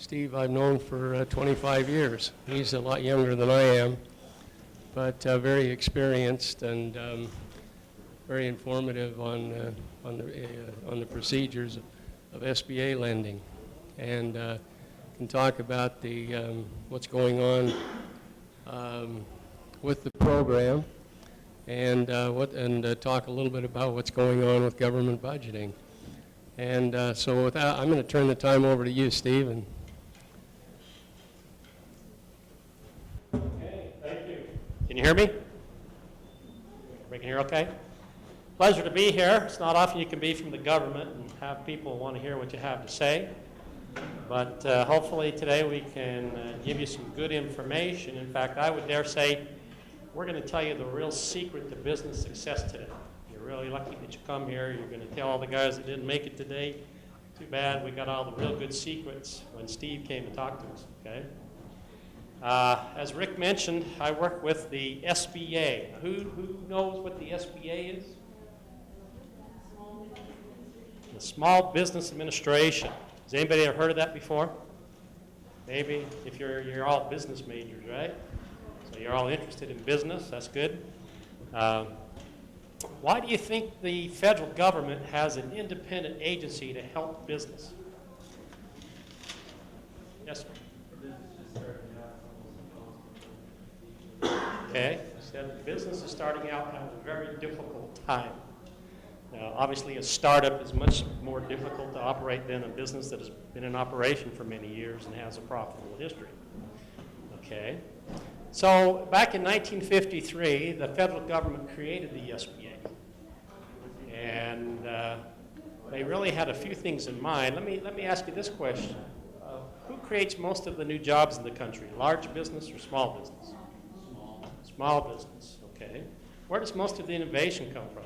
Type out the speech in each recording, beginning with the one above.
Steve I've known for 25 years. He's a lot younger than I am, but very experienced and very informative on the procedures of SBA lending, and can talk about the what's going on with the program, and talk a little bit about what's going on with government budgeting. And so with that, I'm going to turn the time over to you, Steve. Okay, thank you. Can you hear me? Everybody can hear okay? Pleasure to be here. It's not often you can be from the government and have people want to hear what you have to say. But hopefully today we can give you some good information. In fact, I would dare say we're going to tell you the real secret to business success today. You're really lucky that you come here. You're going to tell all the guys that didn't make it today, too bad, we got all the real good secrets when Steve came to talk to us, okay? As Rick mentioned, I work with the SBA. Who knows what the SBA is? The Small Business Administration. Has anybody ever heard of that before? Maybe, if you're all business majors, right? So you're all interested in business, that's good. Why do you think the federal government has an independent agency to help business? Yes, sir. Okay, said business is starting out at a very difficult time. Now, obviously, a startup is much more difficult to operate than a business that has been in operation for many years and has a profitable history. Okay, so back in 1953, the federal government created the SBA, and they really had a few things in mind. Let me ask you this question: who creates most of the new jobs in the country? Large business or small business? Small business. Okay. Where does most of the innovation come from?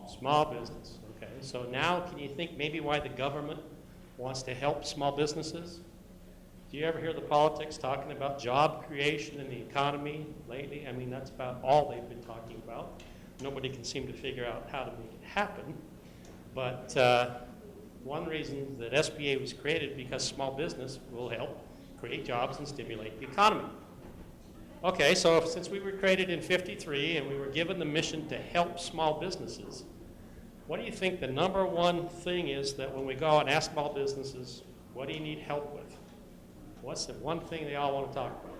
Small business, okay. So now can you think maybe why the government wants to help small businesses? Do you ever hear the politics talking about job creation in the economy lately? I mean, that's about all they've been talking about. Nobody can seem to figure out how to make it happen. But one reason that SBA was created because small business will help create jobs and stimulate the economy. Okay, so since we were created in '53 and we were given the mission to help small businesses, what do you think the number one thing is that when we go out and ask small businesses, what do you need help with? What's the one thing they all want to talk about?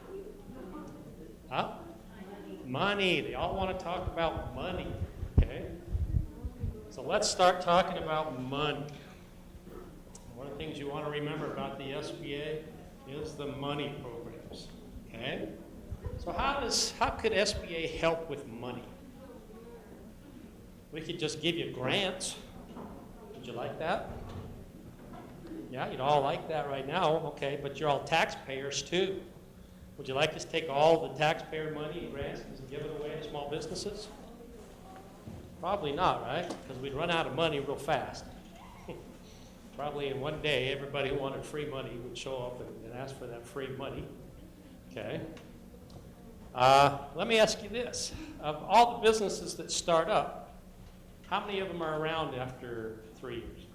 Huh? Money. They all want to talk about money, okay? So let's start talking about money. One of the things you want to remember about the SBA is the money programs, okay? So how could SBA help with money? We could just give you grants. Would you like that? Yeah, you'd all like that right now, okay, but you're all taxpayers too. Would you like us to take all the taxpayer money and grants and give it away to small businesses? Probably not, right? Because we'd run out of money real fast. Probably in one day, everybody who wanted free money would show up and ask for that free money, okay? Let me ask you this. Of all the businesses that start up, how many of them are around after 3 years?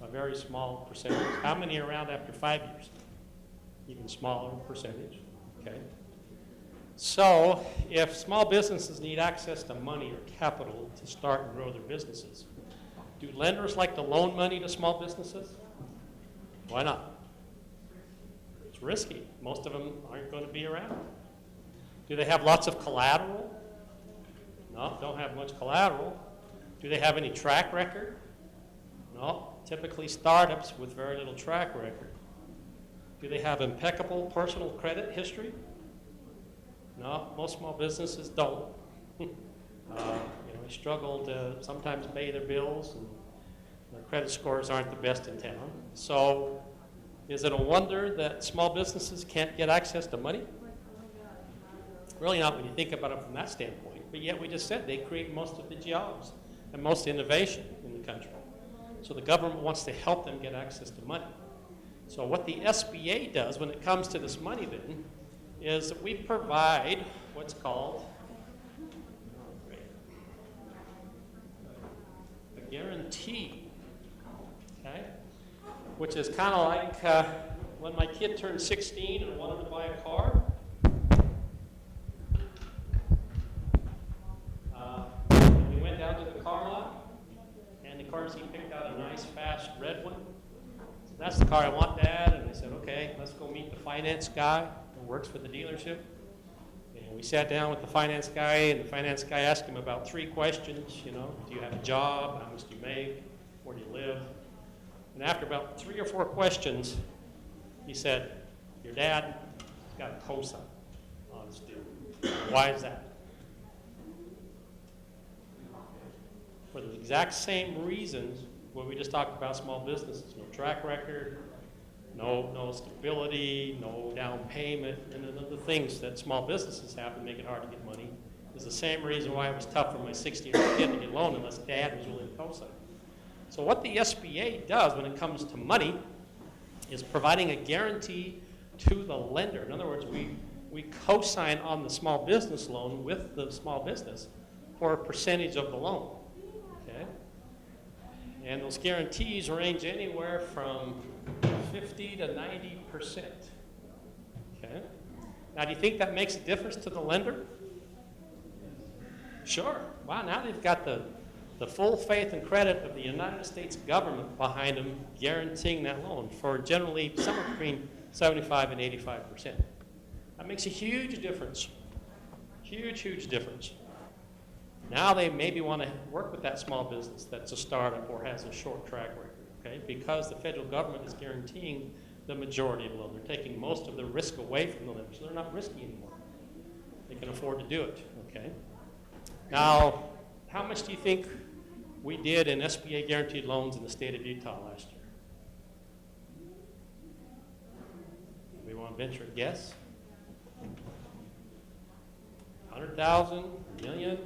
A very small percentage. How many are around after 5 years? Even smaller percentage, okay? So if small businesses need access to money or capital to start and grow their businesses, do lenders like to loan money to small businesses? Why not? It's risky. Most of them aren't going to be around. Do they have lots of collateral? No, don't have much collateral. Do they have any track record? No, typically startups with very little track record. Do they have impeccable personal credit history? No, most small businesses don't. They struggle to sometimes pay their bills, and their credit scores aren't the best in town. So is it a wonder that small businesses can't get access to money? Really not when you think about it from that standpoint, but yet we just said they create most of the jobs and most innovation in the country. So the government wants to help them get access to money. So what the SBA does when it comes to this money then is that we provide what's called a guarantee, okay? which is kind of like when my kid turned 16 and wanted to buy a car. We went down to the car lot, and of course he picked out a nice, fast red one. So that's the car I want, Dad. And I said, okay, let's go meet the finance guy who works for the dealership. And we sat down with the finance guy, and the finance guy asked him about 3 questions. You know, do you have a job? How much do you make? Where do you live? And after about 3 or 4 questions, he said, your dad has got a cosign on his deal. Why is that? For the exact same reasons what we just talked about small businesses. No track record, no stability, no down payment, and the things that small businesses have to make it hard to get money is the same reason why it was tough for my 60-year-old kid to get a loan unless Dad was willing to co-sign. So what the SBA does when it comes to money is providing a guarantee to the lender. In other words, we co-sign on the small business loan with the small business for a percentage of the loan. Okay? And those guarantees range anywhere from 50 to 90%. Okay? Now, do you think that makes a difference to the lender? Sure. Wow, now they've got the full faith and credit of the United States government behind them guaranteeing that loan for generally somewhere between 75 and 85%. That makes a huge difference. Huge, huge difference. Now they maybe want to work with that small business that's a startup or has a short track record, okay? Because the federal government is guaranteeing the majority of the loan. They're taking most of the risk away from the lenders, so they're not risky anymore. They can afford to do it, okay? Now, how much do you think we did in SBA guaranteed loans in the state of Utah last year? We want to venture a guess? 100,000, a million,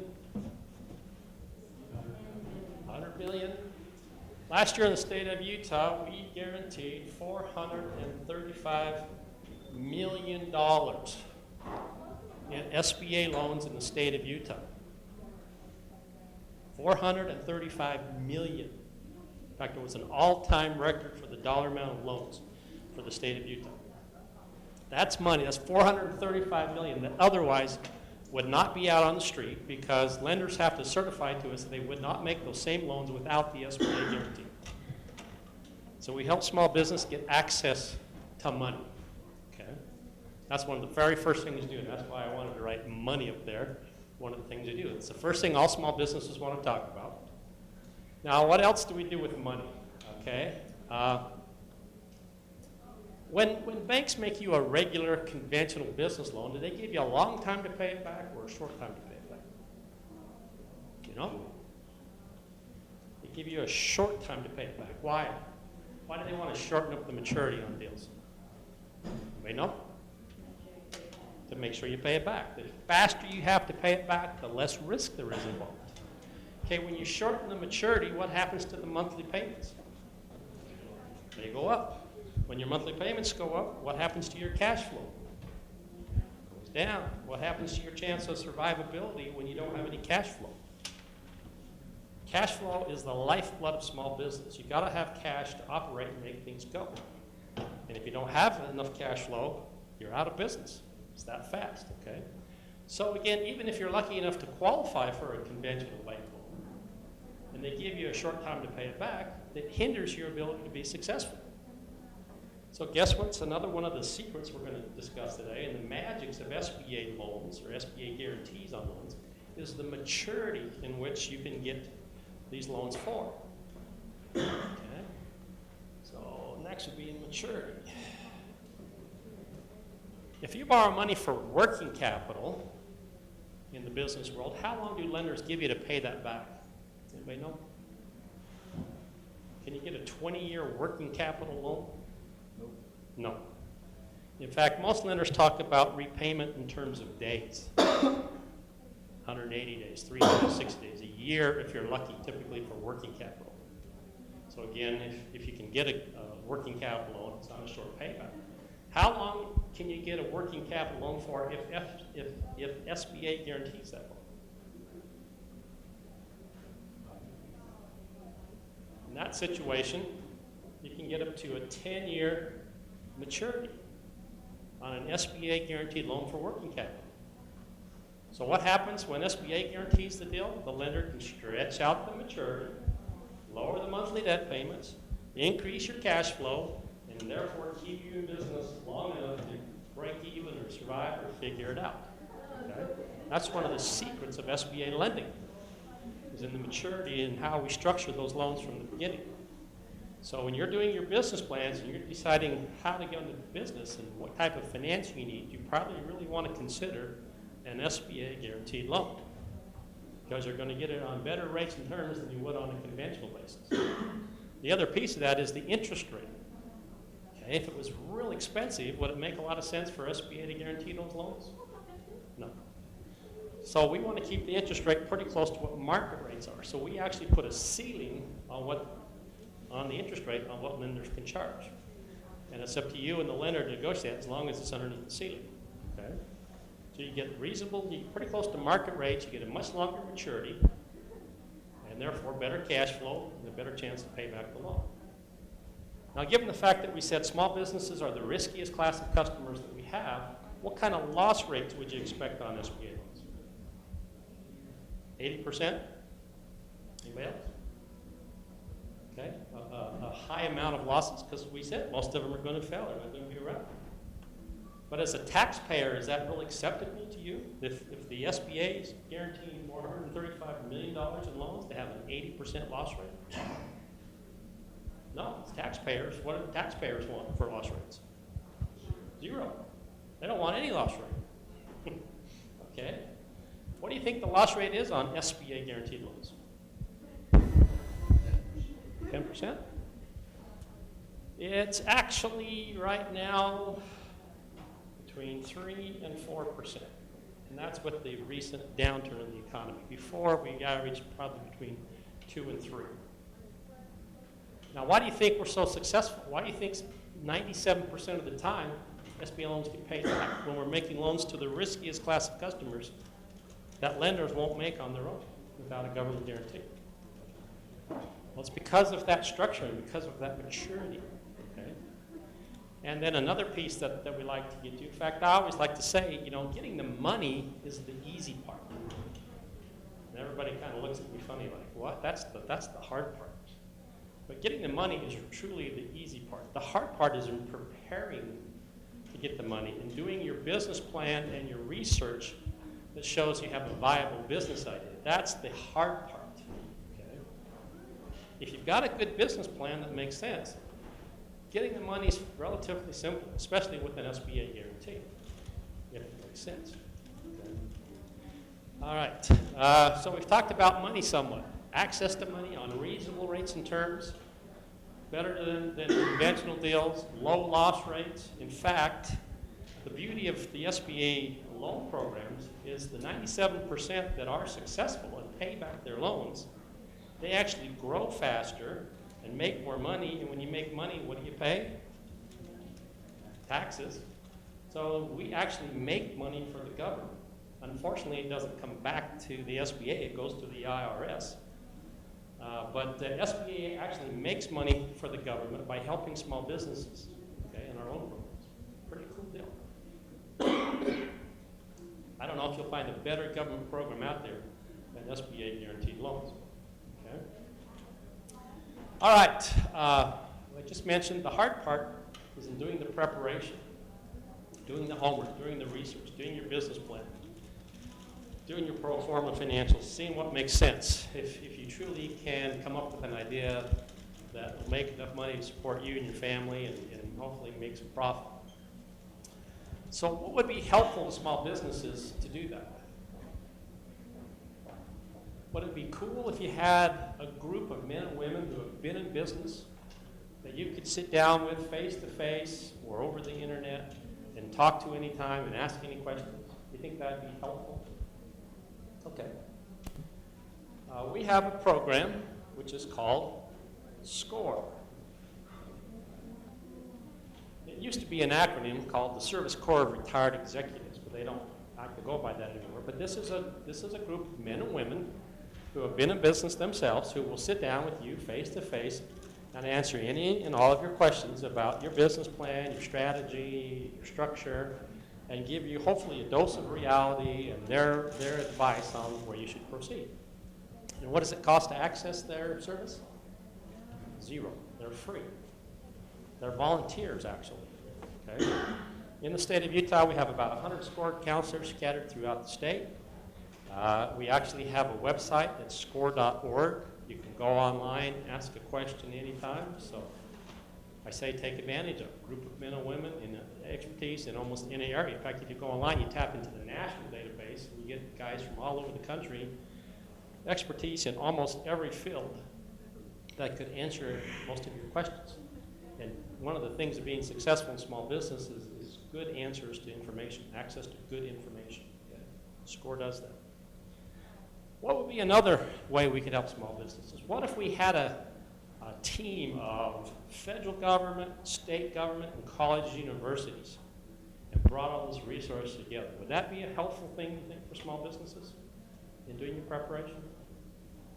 100 million? Last year in the state of Utah, we guaranteed $435 million in SBA loans in the state of Utah. 435 million. In fact, it was an all-time record for the dollar amount of loans for the state of Utah. That's money, that's 435 million that otherwise would not be out on the street because lenders have to certify to us that they would not make those same loans without the SBA guarantee. So we help small business get access to money, okay? That's one of the very first things we do, and that's why I wanted to write money up there. One of the things we do. It's the first thing all small businesses want to talk about. Now, what else do we do with money? Okay. When banks make you a regular conventional business loan, do they give you a long time to pay it back or a short time to pay it back? You know? They give you a short time to pay it back. Why? Why do they want to shorten up the maturity on deals? Anybody know? To make sure you pay it back. The faster you have to pay it back, the less risk there is involved. Okay, when you shorten the maturity, what happens to the monthly payments? They go up. When your monthly payments go up, what happens to your cash flow? It goes down. What happens to your chance of survivability when you don't have any cash flow? Cash flow is the lifeblood of small business. You've got to have cash to operate and make things go. And if you don't have enough cash flow, you're out of business. It's that fast, okay? So again, even if you're lucky enough to qualify for a conventional bank loan, and they give you a short time to pay it back, it hinders your ability to be successful. So guess what's another one of the secrets we're going to discuss today, and the magics of SBA loans, or SBA guarantees on loans, is the maturity in which you can get these loans for. Okay? So next would be in maturity. If you borrow money for working capital in the business world, how long do lenders give you to pay that back? Does anybody know? Can you get a 20-year working capital loan? No. In fact, most lenders talk about repayment in terms of days. 180 days, 360 days, a year if you're lucky, typically for working capital. So again, if you can get a working capital loan, it's on a short payback. How long can you get a working capital loan for if SBA guarantees that loan? In that situation, you can get up to a 10-year maturity on an SBA guaranteed loan for working capital. So what happens when SBA guarantees the deal? The lender can stretch out the maturity, lower the monthly debt payments, increase your cash flow, and therefore keep you in business long enough to break even or survive or figure it out. Okay? That's one of the secrets of SBA lending, is in the maturity and how we structure those loans from the beginning. So when you're doing your business plans and you're deciding how to get into business and what type of financing you need, you probably really want to consider an SBA guaranteed loan, because you're going to get it on better rates and terms than you would on a conventional basis. The other piece of that is the interest rate. Okay, if it was real expensive, would it make a lot of sense for SBA to guarantee those loans? No. So we want to keep the interest rate pretty close to what market rates are. So we actually put a ceiling on the interest rate on what lenders can charge. And it's up to you and the lender to negotiate as long as it's underneath the ceiling. Okay? So you get reasonable, you get pretty close to market rates, you get a much longer maturity, and therefore better cash flow and a better chance to pay back the loan. Now, given the fact that we said small businesses are the riskiest class of customers that we have, what kind of loss rates would you expect on SBA loans? 80%? Anybody else? Okay, a high amount of losses, because we said most of them are going to fail, they're not going to be around. But as a taxpayer, is that really acceptable to you? If the SBA is guaranteeing $435 million in loans, they have an 80% loss rate? No, it's taxpayers. What do taxpayers want for loss rates? 0. They don't want any loss rate. Okay? What do you think the loss rate is on SBA guaranteed loans? 10%? It's actually right now between 3 and 4%. And that's with the recent downturn in the economy. Before, we averaged probably between 2 and 3. Now, why do you think we're so successful? Why do you think 97% of the time SBA loans get paid back when we're making loans to the riskiest class of customers that lenders won't make on their own without a government guarantee? Well, it's because of that structure and because of that maturity. Okay? And then another piece that we like to get to, in fact, I always like to say, getting the money is the easy part. And everybody kind of looks at me funny like, what? That's the hard part. But getting the money is truly the easy part. The hard part is in preparing to get the money and doing your business plan and your research that shows you have a viable business idea. That's the hard part. Okay? If you've got a good business plan that makes sense, getting the money is relatively simple, especially with an SBA guarantee, if it makes sense. Okay? All right, so we've talked about money somewhat. Access to money on reasonable rates and terms, better than conventional deals, low loss rates. In fact, the beauty of the SBA loan programs is the 97% that are successful and pay back their loans, they actually grow faster and make more money. And when you make money, what do you pay? Taxes. So we actually make money for the government. Unfortunately, it doesn't come back to the SBA, it goes to the IRS. But the SBA actually makes money for the government by helping small businesses, okay, in our own programs. Pretty cool deal. I don't know if you'll find a better government program out there than SBA guaranteed loans. Okay. All right. I just mentioned the hard part is in doing the preparation, doing the homework, doing the research, doing your business plan, doing your pro forma financials, seeing what makes sense. If you truly can come up with an idea that will make enough money to support you and your family and hopefully make some profit. So what would be helpful to small businesses to do that? Would it be cool if you had a group of men and women who have been in business that you could sit down with face to face or over the internet and talk to anytime and ask any questions? Do you think that would be helpful? Okay. We have a program which is called SCORE. It used to be an acronym called the Service Corps of Retired Executives, but they don't have to go by that anymore. But this is a group of men and women who have been in business themselves, who will sit down with you face to face and answer any and all of your questions about your business plan, your strategy, your structure, and give you hopefully a dose of reality and their advice on where you should proceed. And what does it cost to access their service? Zero. They're free. They're volunteers, actually. Okay? In the state of Utah, we have about 100 SCORE counselors scattered throughout the state. We actually have a website that's score.org. You can go online, ask a question anytime. So I say take advantage of a group of men and women in expertise in almost any area. In fact, if you go online, you tap into the national database, and you get guys from all over the country, expertise in almost every field that could answer most of your questions. And one of the things of being successful in small business is good answers to information, access to good information. Okay? SCORE does that. What would be another way we could help small businesses? What if we had a team of federal government, state government, and college universities and brought all those resources together? Would that be a helpful thing, you think, for small businesses in doing your preparation?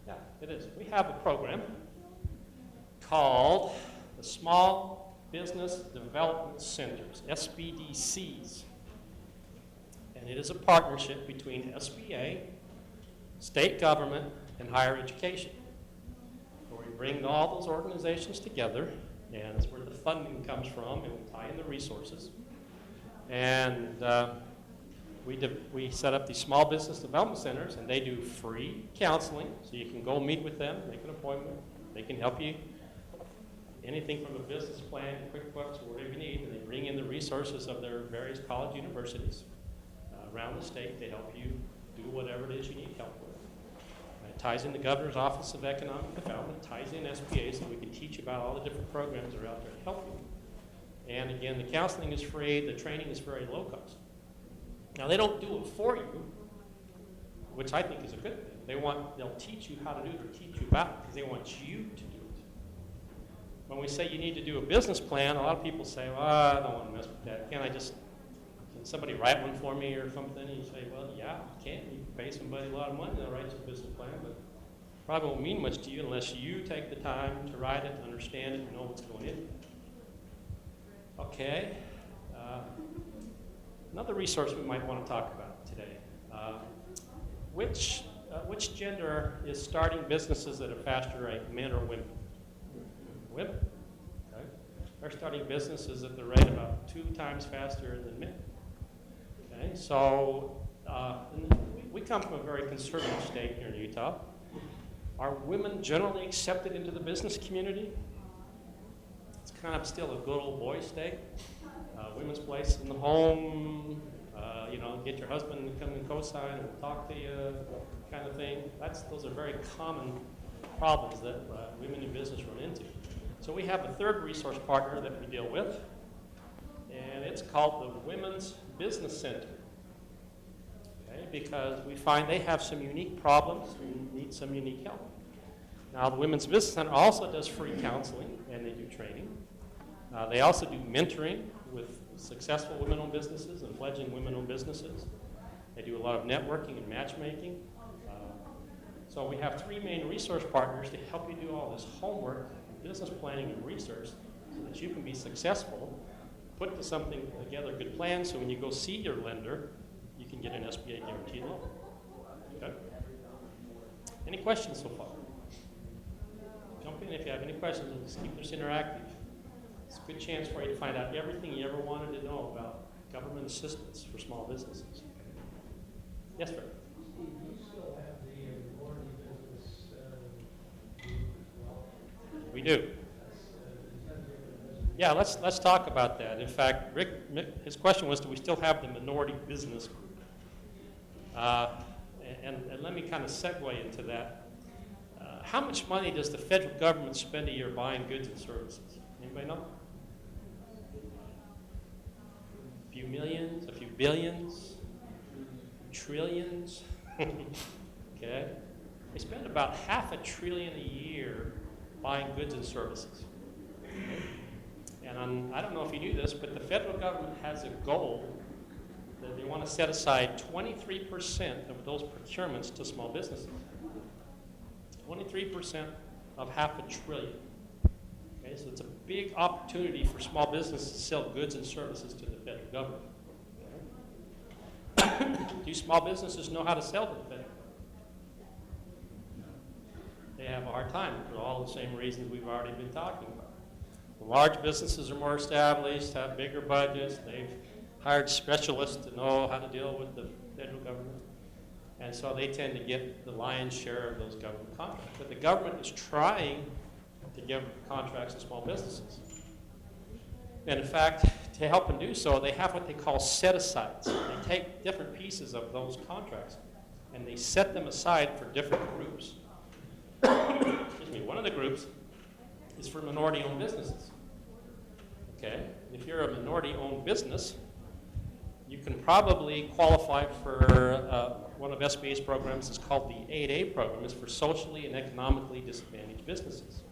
Yeah, it is. We have a program called the Small Business Development Centers, SBDCs. And it is a partnership between SBA, state government, and higher education, where we bring all those organizations together, and that's where the funding comes from, and we tie in the resources. And we set up these small business development centers, and they do free counseling, so you can go meet with them, make an appointment. They can help you anything from a business plan, QuickBooks, or whatever you need, and they bring in the resources of their various college universities around the state to help you do whatever it is you need help with. It ties in the Governor's Office of Economic Development, ties in SBA, so we can teach about all the different programs that are out there to help you. And again, the counseling is free, the training is very low cost. Now, they don't do it for you, which I think is a good thing. They'll teach you how to do it or teach you about it because they want you to do it. When we say you need to do a business plan, a lot of people say, well, I don't want to mess with that. Can somebody write one for me or something? And you say, well, yeah, you can. You can pay somebody a lot of money, they'll write you a business plan, but probably won't mean much to you unless you take the time to write it, understand it, and know what's going in. Okay. Another resource we might want to talk about today. Which gender is starting businesses at a faster rate, men or women? Women. Okay. They're starting businesses at the rate about 2 times faster than men. Okay. So we come from a very conservative state here in Utah. Are women generally accepted into the business community? It's kind of still a good old boy state. Women's place in the home, get your husband to come and co-sign and we'll talk to you, kind of thing. Those are very common problems that women in business run into. So we have a third resource partner that we deal with, and it's called the Women's Business Center. Okay, because we find they have some unique problems and need some unique help. Now, the Women's Business Center also does free counseling, and they do training. They also do mentoring with successful women-owned businesses and fledgling women-owned businesses. They do a lot of networking and matchmaking. So we have 3 main resource partners to help you do all this homework, business planning, and research so that you can be successful, put together a good plan so when you go see your lender, you can get an SBA guaranteed loan. Okay? Any questions so far? Jump in if you have any questions. We'll just keep this interactive. It's a good chance for you to find out everything you ever wanted to know about government assistance for small businesses. Yes, sir? Do you still have the minority business group as well? We do. Yeah, let's talk about that. In fact, Rick, his question was, do we still have the minority business group? And let me kind of segue into that. How much money does the federal government spend a year buying goods and services? Anybody know? A few millions, a few billions, trillions. Okay? They spend about $500 billion a year buying goods and services. Okay? And I don't know if you knew this, but the federal government has a goal that they want to set aside 23% of those procurements to small businesses. 23% of $500 billion. Okay, so it's a big opportunity for small businesses to sell goods and services to the federal government. Okay? Do small businesses know how to sell to the federal government? They have a hard time for all the same reasons we've already been talking about. The large businesses are more established, have bigger budgets, they've hired specialists to know how to deal with the federal government. And so they tend to get the lion's share of those government contracts. But the government is trying to give contracts to small businesses. And in fact, to help them do so, they have what they call set-asides. They take different pieces of those contracts and they set them aside for different groups. Excuse me, one of the groups is for minority-owned businesses. Okay, if you're a minority-owned business, you can probably qualify for one of SBA's programs. It's called the 8A program. It's for socially and economically disadvantaged businesses.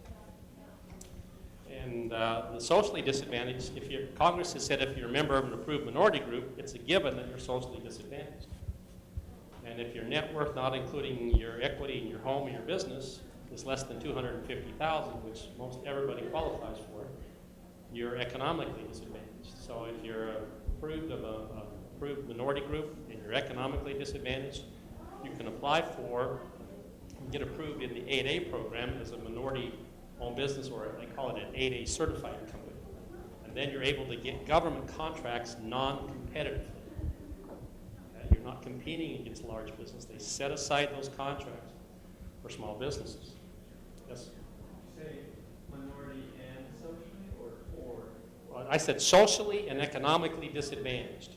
And the socially disadvantaged, Congress has said if you're a member of an approved minority group, it's a given that you're socially disadvantaged. And if your net worth, not including your equity in your home or your business, is less than $250,000, which most everybody qualifies for, you're economically disadvantaged. So if you're approved of an approved minority group and you're economically disadvantaged, you can apply for and get approved in the 8A program as a minority-owned business, or they call it an 8A certified company. And then you're able to get government contracts non-competitively. Okay? You're not competing against large business. They set aside those contracts for small businesses. Yes? Say minority and socially, or? Well, I said socially and economically disadvantaged.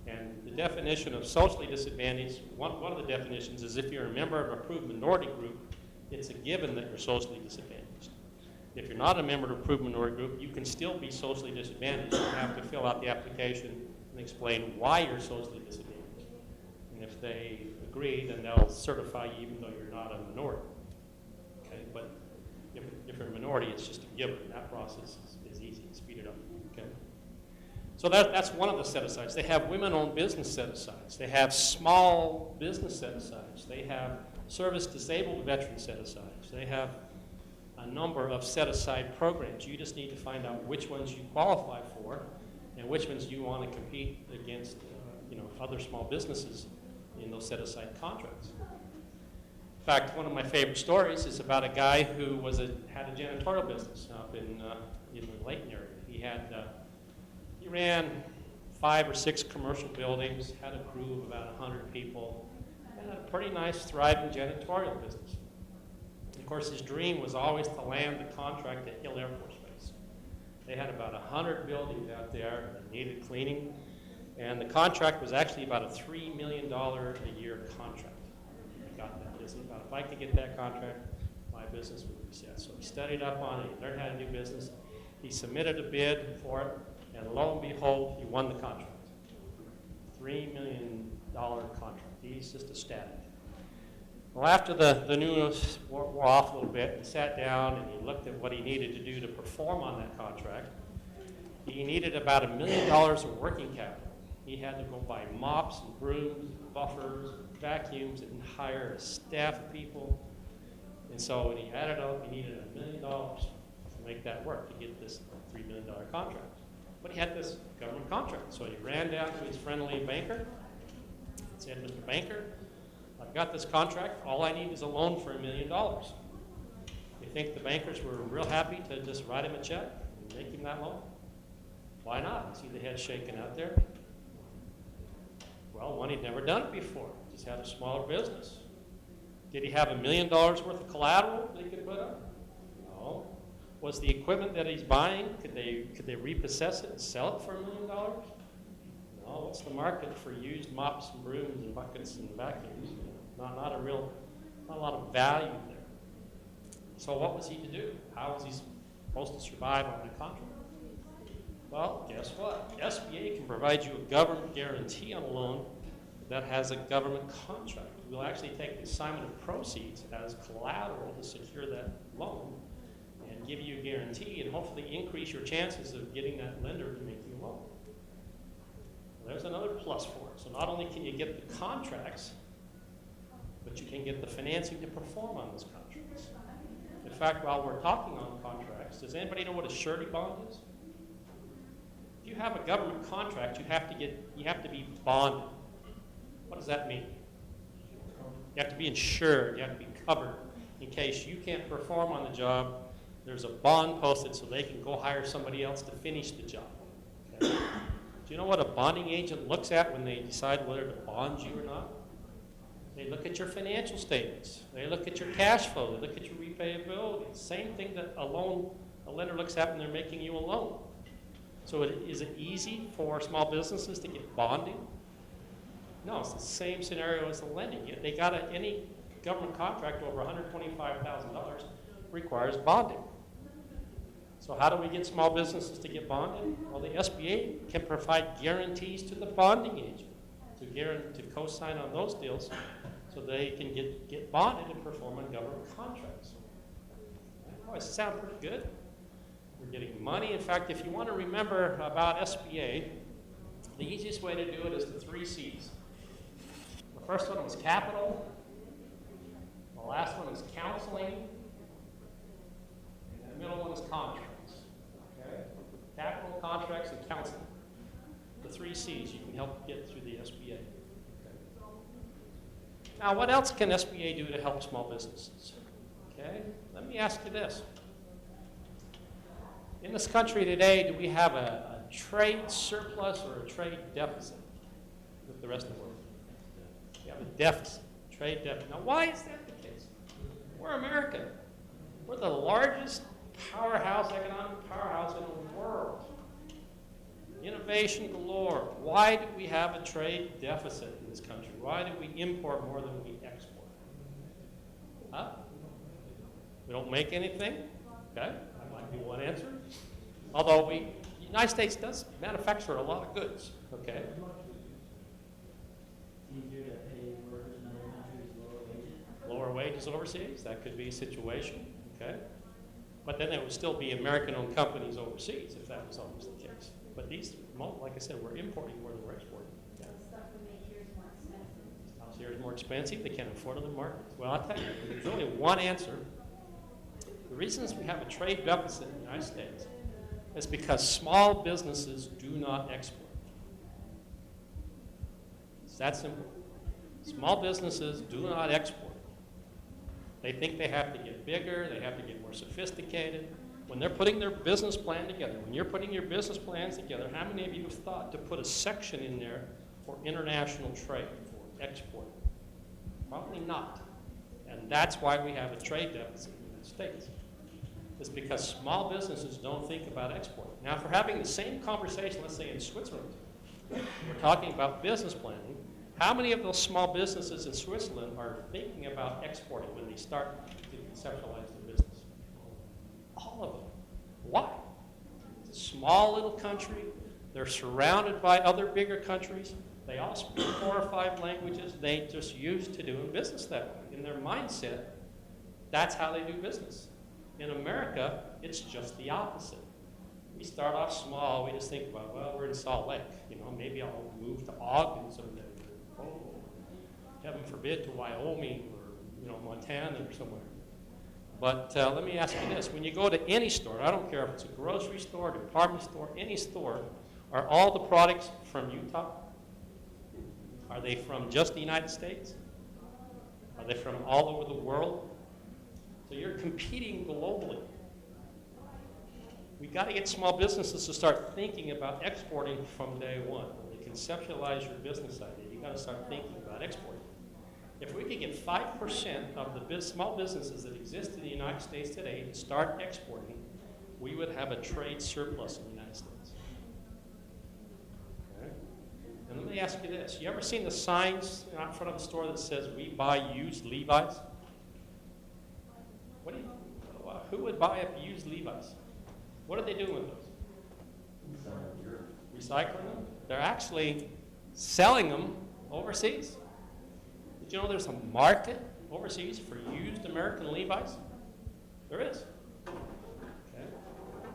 And the definition of socially disadvantaged, one of the definitions is if you're a member of an approved minority group, it's a given that you're socially disadvantaged. If you're not a member of an approved minority group, you can still be socially disadvantaged. You have to fill out the application and explain why you're socially disadvantaged. And if they agree, then they'll certify you even though you're not a minority. Okay, but if you're a minority, it's just a given. That process is easy, speed it up. Okay. So that's one of the set-asides. They have women-owned business set-asides. They have small business set-asides. They have service-disabled veteran set-asides. They have a number of set-aside programs. You just need to find out which ones you qualify for and which ones you want to compete against other small businesses in those set-aside contracts. In fact, one of my favorite stories is about a guy who had a janitorial business up in the Layton area. He ran 5 or 6 commercial buildings, had a crew of about 100 people, and had a pretty nice, thriving janitorial business. And of course, his dream was always to land the contract at Hill Air Force Base. They had about 100 buildings out there that needed cleaning, and the contract was actually about a $3 million a year contract. He got that. He thought, if I could get that contract, my business would be set. So he studied up on it, he learned how to do business. He submitted a bid for it, and lo and behold, he won the contract. $3 million contract. He's just ecstatic. Well, after the news wore off a little bit, he sat down and he looked at what he needed to do to perform on that contract. He needed about $1 million of working capital. He had to go buy mops and brooms, buffers, vacuums, and hire a staff of people. And so when he added up, he needed $1 million to make that work, to get this $3 million contract. But he had this government contract. So he ran down to his friendly banker and said, Mr. Banker, I've got this contract. All I need is a loan for $1 million. You think the bankers were real happy to just write him a check and make him that loan? Why not? See the head shaking out there? Well, one, he'd never done it before. Just had a smaller business. Did he have $1 million worth of collateral they could put up? No. Was the equipment that he's buying, could they repossess it and sell it for $1 million? No. What's the market for used mops and brooms and buckets and vacuums? Not a lot of value there. So what was he to do? How was he supposed to survive on that contract? Well, guess what? SBA can provide you a government guarantee on a loan that has a government contract. We'll actually take the assignment of proceeds as collateral to secure that loan and give you a guarantee and hopefully increase your chances of getting that lender to make you a loan. Well, there's another plus for it. So not only can you get the contracts, but you can get the financing to perform on those contracts. In fact, while we're talking on contracts, does anybody know what a surety bond is? If you have a government contract, you have to be bonded. What does that mean? You have to be insured. You have to be covered in case you can't perform on the job. There's a bond posted so they can go hire somebody else to finish the job. Okay? Do you know what a bonding agent looks at when they decide whether to bond you or not? They look at your financial statements. They look at your cash flow. They look at your repayability. Same thing that a lender looks at when they're making you a loan. So is it easy for small businesses to get bonding? No, it's the same scenario as the lending. Any government contract over $125,000 requires bonding. So how do we get small businesses to get bonded? Well, the SBA can provide guarantees to the bonding agent to co-sign on those deals so they can get bonded and perform on government contracts. Oh, it sounds pretty good. We're getting money. In fact, if you want to remember about SBA, the easiest way to do it is the 3 C's. The first one was capital. The last one is counseling. And the middle one is contracts. Okay? Capital, contracts, and counseling. The 3 C's you can help get through the SBA. Okay? Now, what else can SBA do to help small businesses? Okay? Let me ask you this. In this country today, do we have a trade surplus or a trade deficit with the rest of the world? We have a deficit, trade deficit. Now, why is that the case? We're America. We're the largest economic powerhouse in the world. Innovation galore. Why do we have a trade deficit in this country? Why do we import more than we export? Huh? We don't make anything? Okay, that might be one answer. Although the United States does manufacture a lot of goods, okay? Easier to pay workers in other countries lower wages? Lower wages overseas, that could be a situation, okay? But then there would still be American-owned companies overseas if that was always the case. But these, like I said, we're importing more than we're exporting. Yeah. Stuff we make here is more expensive. Stuff here is more expensive, they can't afford other markets. Well, I'll tell you, there's only one answer. The reasons we have a trade deficit in the United States is because small businesses do not export. It's that simple. Small businesses do not export. They think they have to get bigger, they have to get more sophisticated. When they're putting their business plan together, when you're putting your business plans together, how many of you have thought to put a section in there for international trade, for export? Probably not. And that's why we have a trade deficit in the United States. It's because small businesses don't think about exporting. Now, if we're having the same conversation, let's say in Switzerland, we're talking about business planning, how many of those small businesses in Switzerland are thinking about exporting when they start to conceptualize their business? All of them. Why? It's a small little country. They're surrounded by other bigger countries. They all speak 4 or 5 languages. They just used to doing business that way. In their mindset, that's how they do business. In America, it's just the opposite. We start off small. We just think about, well, we're in Salt Lake. You know, maybe I'll move to Ogden someday. Oh, heaven forbid, to Wyoming or Montana or somewhere. But let me ask you this. When you go to any store, I don't care if it's a grocery store, department store, any store, are all the products from Utah? Are they from just the United States? Are they from all over the world? So you're competing globally. We've got to get small businesses to start thinking about exporting from day one. When you conceptualize your business idea, you've got to start thinking about exporting. If we could get 5% of the small businesses that exist in the United States today to start exporting, we would have a trade surplus in the United States. Okay? And let me ask you this. You ever seen the signs out front of the store that says, "We buy used Levi's"? Who would buy a used Levi's? What are they doing with those? Recycling them? They're actually selling them overseas. Did you know there's a market overseas for used American Levi's? There is. Okay.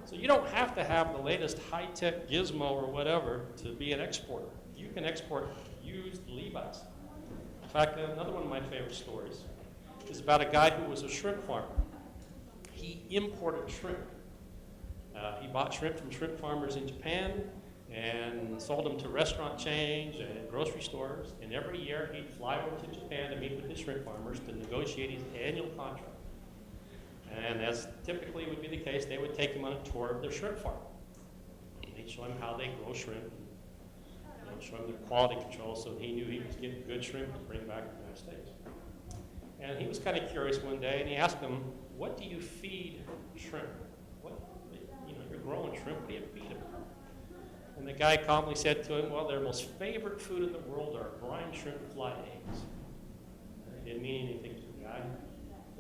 So you don't have to have the latest high-tech gizmo or whatever to be an exporter. You can export used Levi's. In fact, another one of my favorite stories is about a guy who was a shrimp farmer. he imported shrimp. He bought shrimp from shrimp farmers in Japan and sold them to restaurant chains and grocery stores. And every year he'd fly over to Japan to meet with his shrimp farmers to negotiate his annual contract. And as typically would be the case, they would take him on a tour of their shrimp farm. They'd show him how they grow shrimp, and show him their quality control, so he knew he was getting good shrimp to bring back to the United States. And he was kind of curious one day, and he asked them, "What do you feed shrimp? You're growing shrimp. What do you feed them?" And the guy calmly said to him, "Well, their most favorite food in the world are brine shrimp fly eggs." And it didn't mean anything to the guy.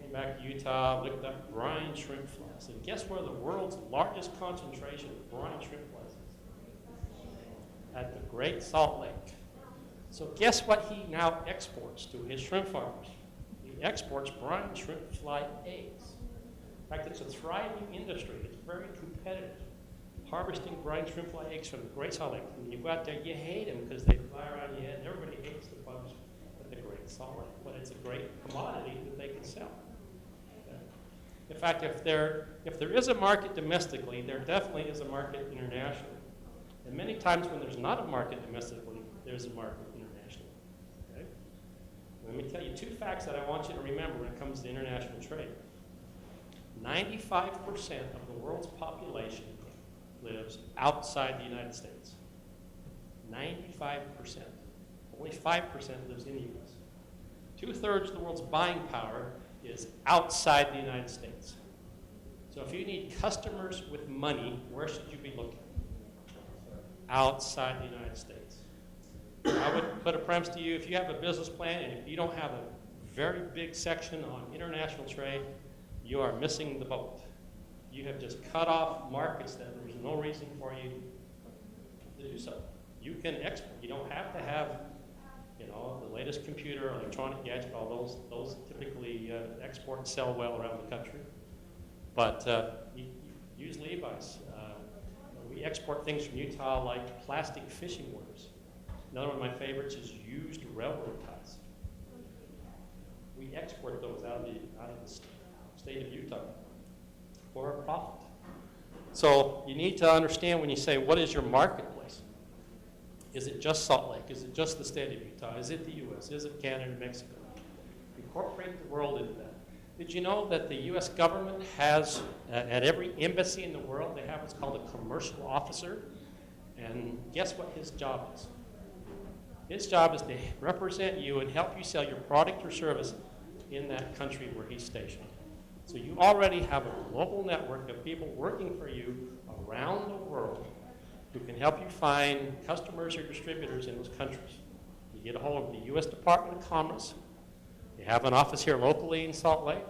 Came back to Utah, looked up brine shrimp flies, and guess where the world's largest concentration of brine shrimp flies is? At the Great Salt Lake. So guess what he now exports to his shrimp farmers? He exports brine shrimp fly eggs. In fact, it's a thriving industry. It's very competitive. Harvesting brine shrimp fly eggs from the Great Salt Lake. When you go out there, you hate them because they fly around your head, and everybody hates the bugs at the Great Salt Lake. But it's a great commodity that they can sell. Okay? In fact, if there is a market domestically, there definitely is a market internationally. And many times when there's not a market domestically, there's a market internationally. Okay? Let me tell you two facts that I want you to remember when it comes to international trade. 95% of the world's population lives outside the United States. 95%. Only 5% lives in the U.S. 2/3 of the world's buying power is outside the United States. So if you need customers with money, where should you be looking? Outside the United States. I would put a premise to you, if you have a business plan and if you don't have a very big section on international trade, you are missing the boat. You have just cut off markets that there's no reason for you to do so. You can export. You don't have to have, the latest computer or electronic gadget. All those typically export and sell well around the country. But you use Levi's. We export things from Utah like plastic fishing lures. Another one of my favorites is used railroad ties. We export those out of the state of Utah for a profit. So you need to understand when you say, what is your marketplace? Is it just Salt Lake? Is it just the state of Utah? Is it the U.S.? Is it Canada and Mexico? Incorporate the world into that. Did you know that the U.S. government has, at every embassy in the world, they have what's called a commercial officer? And guess what his job is? His job is to represent you and help you sell your product or service in that country where he's stationed. So you already have a global network of people working for you around the world who can help you find customers or distributors in those countries. You get a hold of the U.S. Department of Commerce. They have an office here locally in Salt Lake,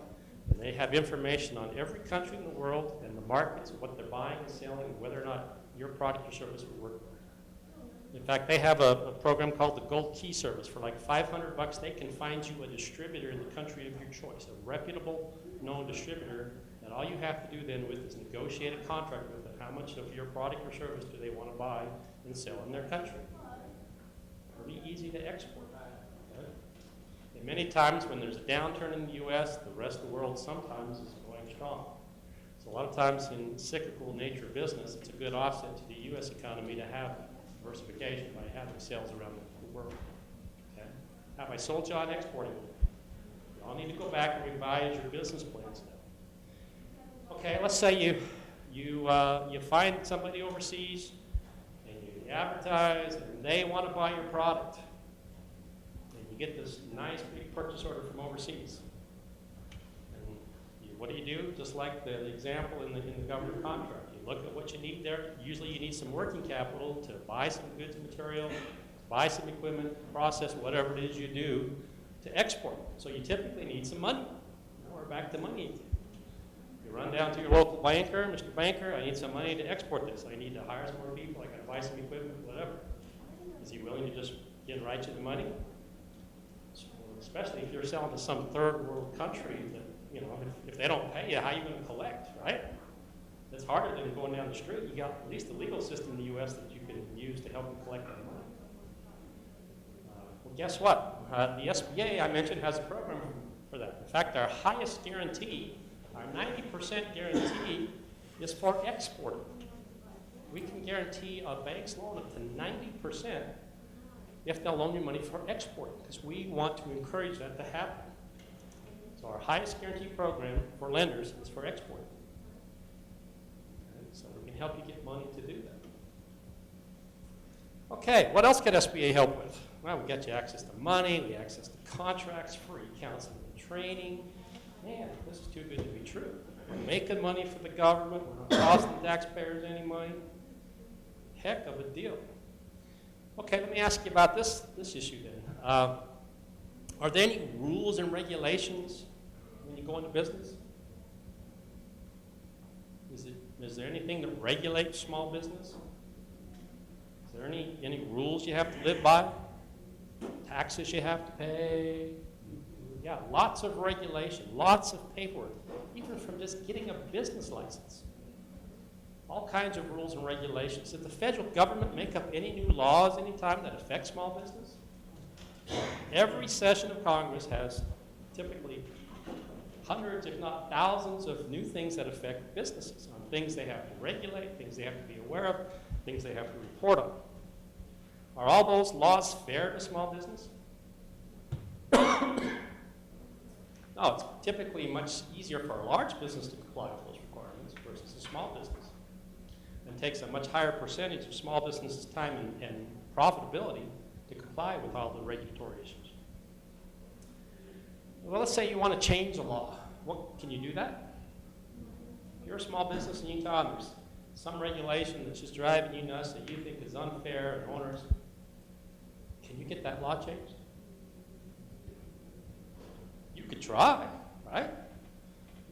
and they have information on every country in the world and the markets, what they're buying and selling, whether or not your product or service would work there. In fact, they have a program called the Gold Key Service. For like $500, they can find you a distributor in the country of your choice, a reputable, known distributor, that all you have to do then with is negotiate a contract with them. How much of your product or service do they want to buy and sell in their country? Pretty easy to export. Okay? And many times when there's a downturn in the U.S., the rest of the world sometimes is going strong. So a lot of times in cyclical nature business, it's a good offset to the U.S. economy to have diversification by having sales around the world. Okay? Have I sold you on exporting? You all need to go back and revise your business plans now. Okay, let's say you find somebody overseas and you advertise and they want to buy your product. And you get this nice big purchase order from overseas. And what do? Just like the example in the government contract. You look at what you need there. Usually you need some working capital to buy some goods and material, buy some equipment, process whatever it is you do to export. So you typically need some money. Now we're back to money again. You run down to your local banker, Mr. Banker, I need some money to export this. I need to hire some more people. I got to buy some equipment, whatever. Is he willing to just write you the money? Especially if you're selling to some third world country that, if they don't pay you, how are you going to collect, right? It's harder than going down the street. You got at least the legal system in the U.S. that you can use to help you collect that money. Well, guess what? The SBA I mentioned has a program for that. In fact, our highest guarantee Our 90% guarantee is for exporting. We can guarantee a bank's loan up to 90% if they'll loan you money for exporting, because we want to encourage that to happen. So our highest guarantee program for lenders is for exporting. Okay, so we can help you get money to do that. Okay, what else can SBA help with? Well, we got you access to money, we access to contracts, free counseling and training. Man, this is too good to be true. We're making money for the government, we're not costing taxpayers any money. Heck of a deal. Okay, let me ask you about this issue then. Are there any rules and regulations when you go into business? Is there anything that regulates small business? Is there any rules you have to live by? Taxes you have to pay? Yeah, lots of regulation, lots of paperwork, even from just getting a business license. All kinds of rules and regulations. Did the federal government make up any new laws anytime that affect small business? Every session of Congress has typically hundreds, if not thousands, of new things that affect businesses, on things they have to regulate, things they have to be aware of, things they have to report on. Are all those laws fair to small business? No, it's typically much easier for a large business to comply with those requirements versus a small business. It takes a much higher percentage of small businesses' time and profitability to comply with all the regulatory issues. Well, let's say you want to change a law. Can you do that? If you're a small business in Utah and there's some regulation that's just driving you nuts that you think is unfair and onerous, can you get that law changed? You could try, right?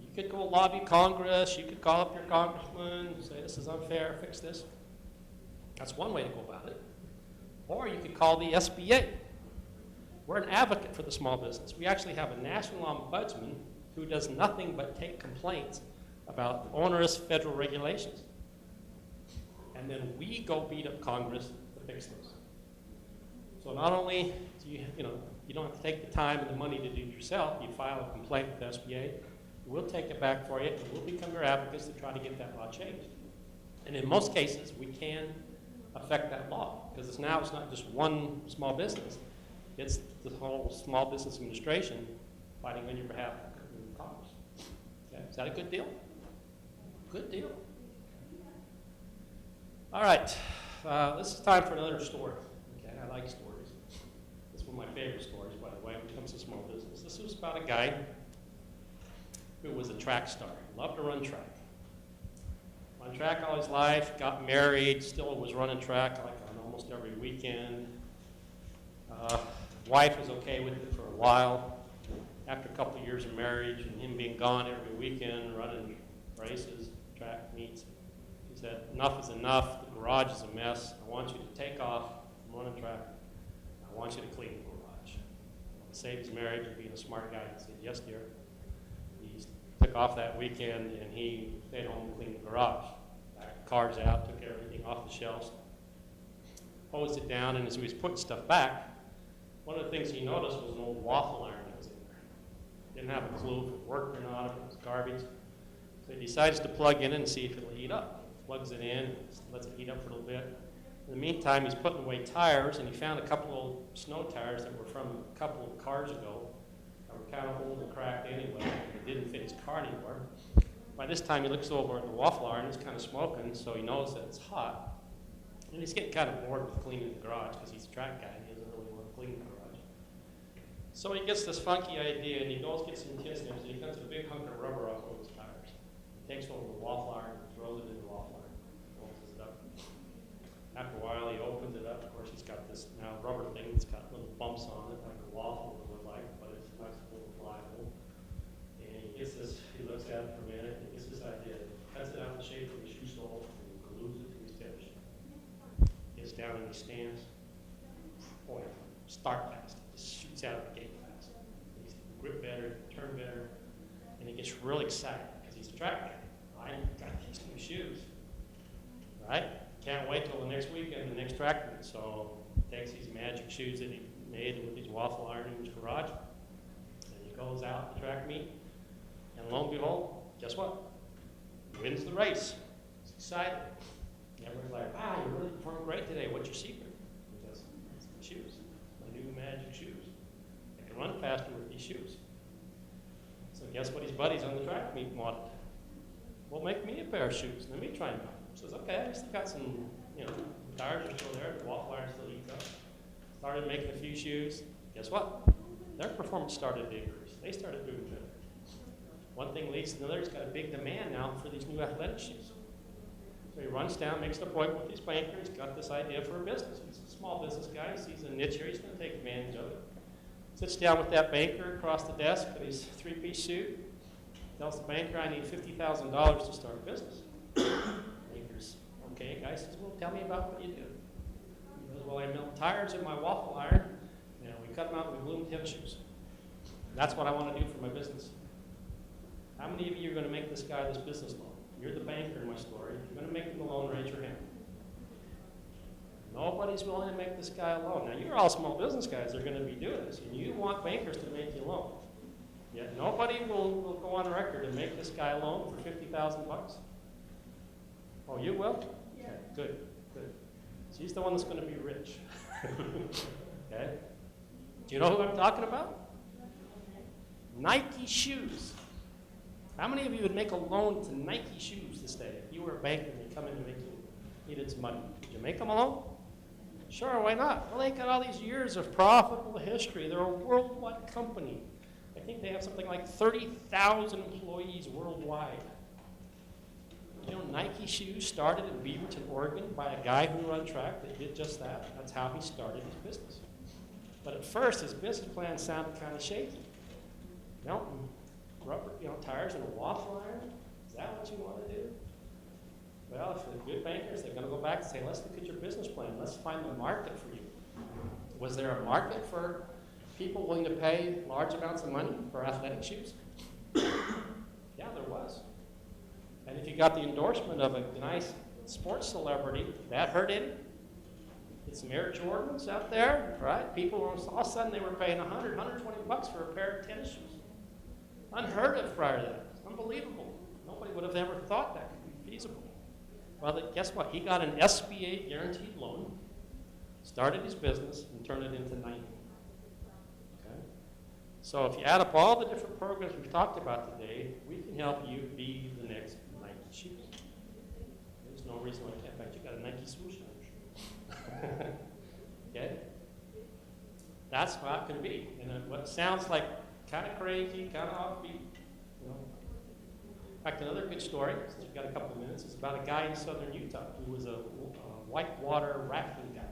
You could go lobby Congress, you could call up your congressman and say, this is unfair, fix this. That's one way to go about it. Or you could call the SBA. We're an advocate for the small business. We actually have a national ombudsman who does nothing but take complaints about onerous federal regulations. And then we go beat up Congress to fix those. So not only do you don't have to take the time and the money to do it yourself, you file a complaint with the SBA, we'll take it back for you, and we'll become your advocates to try to get that law changed. And in most cases, we can affect that law, because it's not just one small business, it's the whole Small Business Administration fighting on your behalf in Congress. Okay. Is that a good deal? Good deal. All right, this is time for another story. Okay, I like stories. This is one of my favorite stories, by the way, when it comes to small business. This was about a guy who was a track star, loved to run track. On track all his life, got married, still was running track like on almost every weekend. Wife was okay with it for a while. After a couple of years of marriage and him being gone every weekend, running races, track meets, he said, enough is enough, the garage is a mess, I want you to take off from running track, I want you to clean the garage. To save his marriage and being a smart guy, he said, yes dear. He took off that weekend and he stayed home and cleaned the garage. Backed the cars out, took everything off the shelves, hosed it down, and as he was putting stuff back, one of the things he noticed was an old waffle iron that was in there. Didn't have a clue if it worked or not, if it was garbage. So he decides to plug in and see if it'll heat up. Plugs it in, lets it heat up for a little bit. In the meantime, he's putting away tires, and he found a couple of old snow tires that were from a couple of cars ago that were kind of old and cracked anyway. It didn't fit his car anymore. By this time, he looks over at the waffle iron. It's kind of smoking, so he knows that it's hot. And he's getting kind of bored with cleaning the garage because he's a track guy and he doesn't really want to clean the garage. So he gets this funky idea, and he goes get some tin snips, and he cuts a big hunk of rubber off of his tires. He takes over the waffle iron and throws it in the waffle iron, opens it up. After a while, he opens it up. Of course, he's got this now rubber thing that's got little bumps on it, like a waffle would look like, but it's flexible and pliable. And he gets this, he looks at it for a minute, and he gets this idea, cuts it out in the shape of a shoe sole, and glues it to his tennis shoe. Gets down and he stands. Boy, start fast. Just shoots out of the gate fast. He's grip better, turn better, and he gets really excited because he's a track guy. I got these new shoes, right? Can't wait till the next weekend, the next track meet. So he takes these magic shoes that he made with his waffle iron in his garage, and he goes out to track meet, and lo and behold, Guess what? Wins the race. He's excited. Everybody's like, wow, you really performed great today. What's your secret? He goes, it's my shoes. My new magic shoes. I can run faster with these shoes. So guess what his buddies on the track meet wanted? Well, make me a pair of shoes. Let me try them out. He says, okay, I still got some, the tires are still there, the waffle iron still eats up. Started making a few shoes. Guess what? Their performance started to increase. They started doing better. One thing leads to another. He's got a big demand now for these new athletic shoes. So he runs down, makes an appointment with his banker. He's got this idea for a business. He's a small business guy. He sees a niche here. He's going to take advantage of it. Sits down with that banker across the desk in his three-piece suit. Tells the banker, I need $50,000 to start a business. Banker's, okay, guy says, well, tell me about what you do. He goes, well, I melt tires in my waffle iron, and we cut them out and we glue them to tennis shoes. That's what I want to do for my business. How many of you are going to make this guy this business loan? You're the banker in my story. If you're going to make him the loan, raise your hand. Nobody's willing to make this guy a loan. Now, you're all small business guys that are going to be doing this, and you want bankers to make you a loan. Yet nobody will go on record and make this guy a loan for $50,000. Oh, you will? Yeah. Okay, good, good. So he's the one that's going to be rich. Okay? Do you know who I'm talking about? Nike shoes. How many of you would make a loan to Nike shoes this day if you were a banker and you come in and needed some money? Would you make them a loan? Sure, why not? Well, they got all these years of profitable history. They're a worldwide company. I think they have something like 30,000 employees worldwide. Nike shoes started in Beaverton, Oregon by a guy who ran track that did just that. That's how he started his business. But at first, his business plan sounded kind of shaky. Melting rubber, tires and a waffle iron? Is that what you want to do? Well, if they're good bankers, they're going to go back and say, let's look at your business plan. Let's find the market for you. Was there a market for people willing to pay large amounts of money for athletic shoes? Yeah, there was. And if you got the endorsement of a nice sports celebrity, that hurt any? Get some Air Jordans out there, right? People, all of a sudden, they were paying $100, $120 for a pair of tennis shoes. Unheard of prior to that. It's unbelievable. Nobody would have ever thought that could be feasible. Well, guess what? He got an SBA guaranteed loan, started his business, and turned it into 90. Okay? So if you add up all the different programs we've talked about today, we can help you be the next Nike shoes. There's no reason why I can't. In fact, you got a Nike swoosh on your shoe. Okay? That's how it can be. And what sounds like kind of crazy, kind of offbeat. In fact, another good story, since we've got a couple of minutes, is about a guy in southern Utah who was a whitewater rafting guy.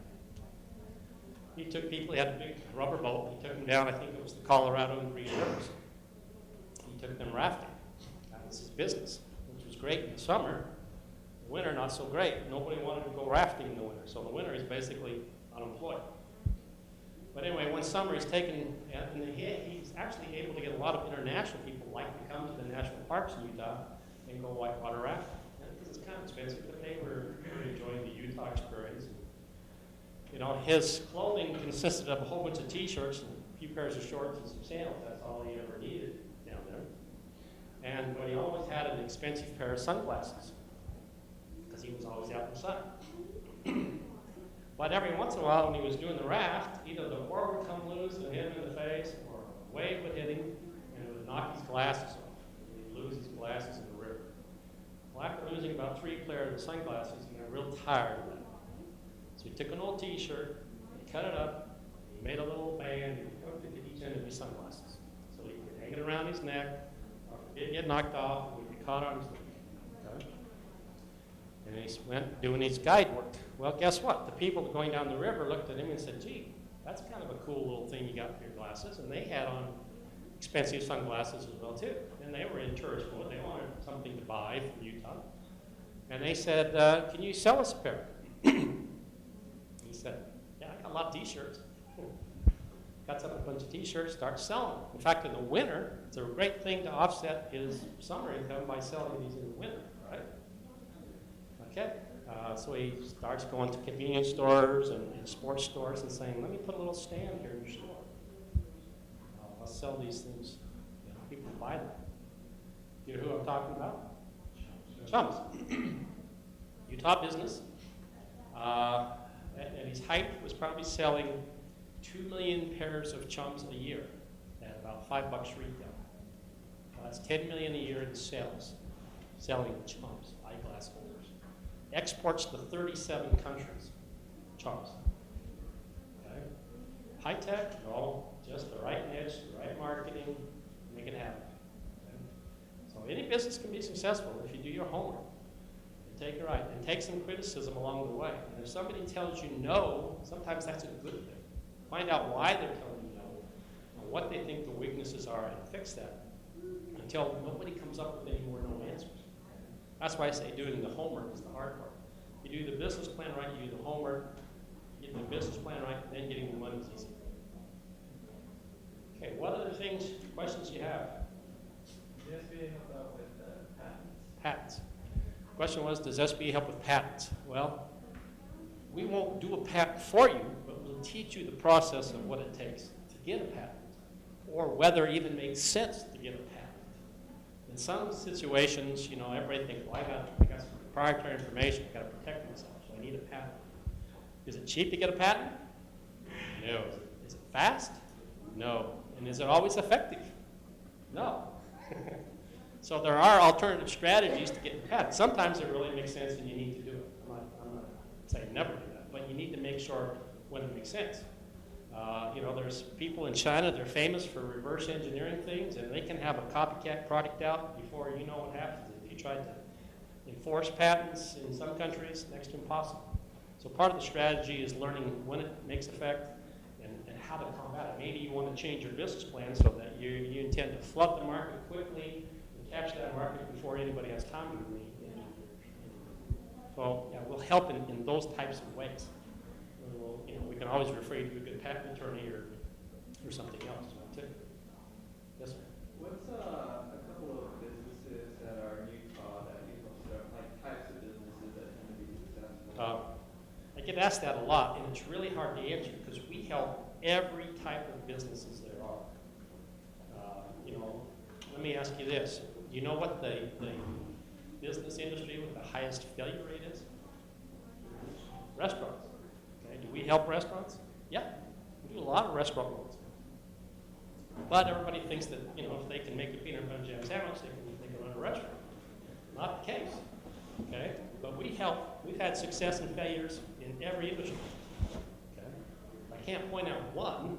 He took people, he had a big rubber boat, he took them down, I think it was the Colorado and Green Rivers. He took them rafting. That was his business, which was great in the summer. The winter, not so great. Nobody wanted to go rafting in the winter, so in the winter he's basically unemployed. But anyway, one summer he's taken, and he's actually able to get a lot of international people like to come to the national parks in Utah and go whitewater rafting. Because it's kind of expensive, but they were enjoying the Utah experience. His clothing consisted of a whole bunch of T-shirts and a few pairs of shorts and some sandals. That's all he ever needed down there. But he always had an expensive pair of sunglasses because he was always out in the sun. But every once in a while when he was doing the raft, either the oar would come loose and hit him in the face, or a wave would hit him and it would knock his glasses off. He'd lose his glasses in the river. Well, after losing about 3 pairs of sunglasses, he got real tired of that. So he took an old T-shirt, he cut it up, he made a little band, and he hooked it to each end of his sunglasses. So he could hang it around his neck, or if it did get knocked off, it would be caught on his neck. Okay? And he went doing his guide work. Well, guess what? The people going down the river looked at him and said, gee, that's kind of a cool little thing you got for your glasses. And they had on expensive sunglasses as well, too. And they were in tourist mode. They wanted something to buy from Utah. And they said, can you sell us a pair? He said, yeah, I got a lot of T-shirts. Cuts up a bunch of T-shirts, starts selling them. In fact, in the winter, it's a great thing to offset his summer income by selling these in the winter, right? Okay. So he starts going to convenience stores and sports stores and saying, let me put a little stand here in your store. I'll sell these things. People buy them. You know who I'm talking about? Chums. Utah business. At his height was probably selling 2 million pairs of Chums a year at about $5 retail. That's 10 million a year in sales, selling Chums, eyeglass holders. Exports to 37 countries, Chums. Okay? High tech, no, just the right niche, the right marketing, make it happen. Okay? So any business can be successful if you do your homework and take it right and take some criticism along the way. And if somebody tells you no, sometimes that's a good thing. Find out why they're telling you no, and what they think the weaknesses are, and fix that until nobody comes up with any more no answers. That's why I say doing the homework is the hard part. You do the business plan right, you do the homework, getting the business plan right, and then getting the money is easy. Okay, what other things, questions you have? Does the SBA help out with patents? Patents. Question was, does SBA help with patents? Well, we won't do a patent for you, but we'll teach you the process of what it takes to get a patent, or whether it even makes sense to get a patent. In some situations, you know, everybody thinks, well, I got some proprietary information, I've got to protect myself, so I need a patent. Is it cheap to get a patent? No. Is it fast? No. And is it always effective? No. So there are alternative strategies to getting patents. Sometimes it really makes sense and you need to do it. I'm not saying never do that, but you need to make sure when it makes sense. You know, there's people in China, they're famous for reverse engineering things, and they can have a copycat product out before you know what happens. If you try to enforce patents in some countries, next to impossible. So part of the strategy is learning when it makes effect and how to combat it. Maybe you want to change your business plan so that you intend to flood the market quickly and capture that market before anybody has time to do anything. So yeah, we'll help in those types of ways. You know, we can always refer you to a good patent attorney or something else. Too. Yes, sir. What's a couple of businesses that are in Utah that you can start, like types of businesses that tend to be successful? I get asked that a lot, and it's really hard to answer because we help every type of businesses there are. You know, let me ask you this. Do you know what the business industry with the highest failure rate is? Restaurants. Okay, do we help restaurants? Yeah, we do a lot of restaurant loans. But everybody thinks that, you know, if they can make a peanut butter and jam sandwich, they can run a restaurant. Not the case. Okay? But we help. We've had success and failures in every industry. Okay? I can't point out one.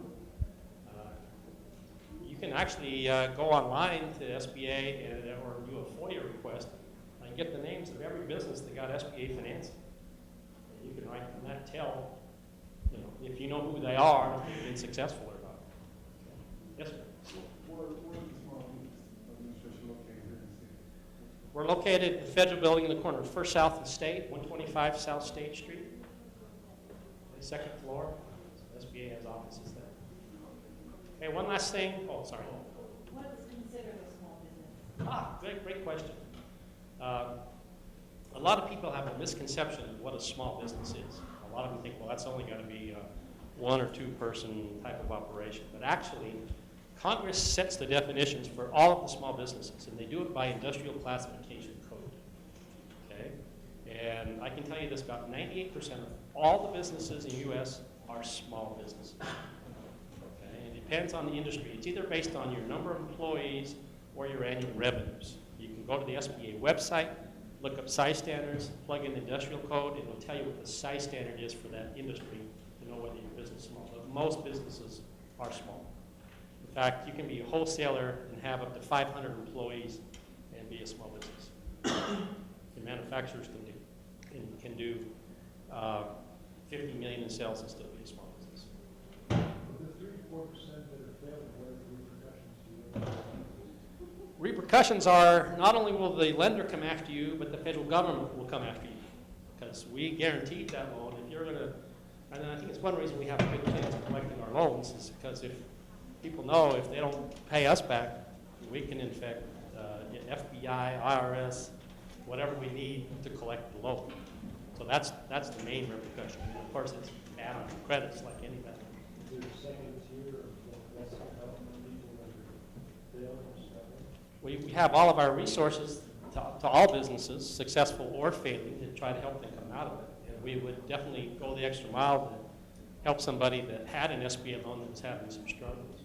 You can actually go online to SBA or do a FOIA request and get the names of every business that got SBA financing. And you can right from that tell, you know, if you know who they are, if they've been successful or not. Okay. Yes, sir. Where is the small business administration located here in the city? We're located at the Federal Building in the corner of First South and State, 125 South State Street. The second floor. So SBA has offices there. Okay, one last thing. Oh, sorry. What is considered a small business? Great question. A lot of people have a misconception of what a small business is. A lot of them think, well, that's only got to be a 1 or 2 person type of operation. But actually, Congress sets the definitions for all of the small businesses, and they do it by industrial classification code. Okay? And I can tell you this, about 98% of all the businesses in the U.S. are small businesses. Okay? It depends on the industry. It's either based on your number of employees or your annual revenues. You can go to the SBA website, look up size standards, plug in the industrial code, and it'll tell you what the size standard is for that industry to know whether your business is small. But most businesses are small. In fact, you can be a wholesaler and have up to 500 employees and be a small business. And manufacturers can do 50 million in sales and still be a small business. The 3 to 4% that are failing, what are the repercussions to you? Repercussions are not only will the lender come after you, but the federal government will come after you because we guaranteed that loan. If you're going to, and I think it's one reason we have a good chance of collecting our loans is because if people know if they don't pay us back, we can infect FBI, IRS, whatever we need to collect the loan. So that's the main repercussion. And of course, it's bad on your credits like any bank. Is there a second tier of less help for people that are failing or stuff? we have all of our resources to all businesses, successful or failing, to try to help them come out of it. And we would definitely go the extra mile to help somebody that had an SBA loan that was having some struggles.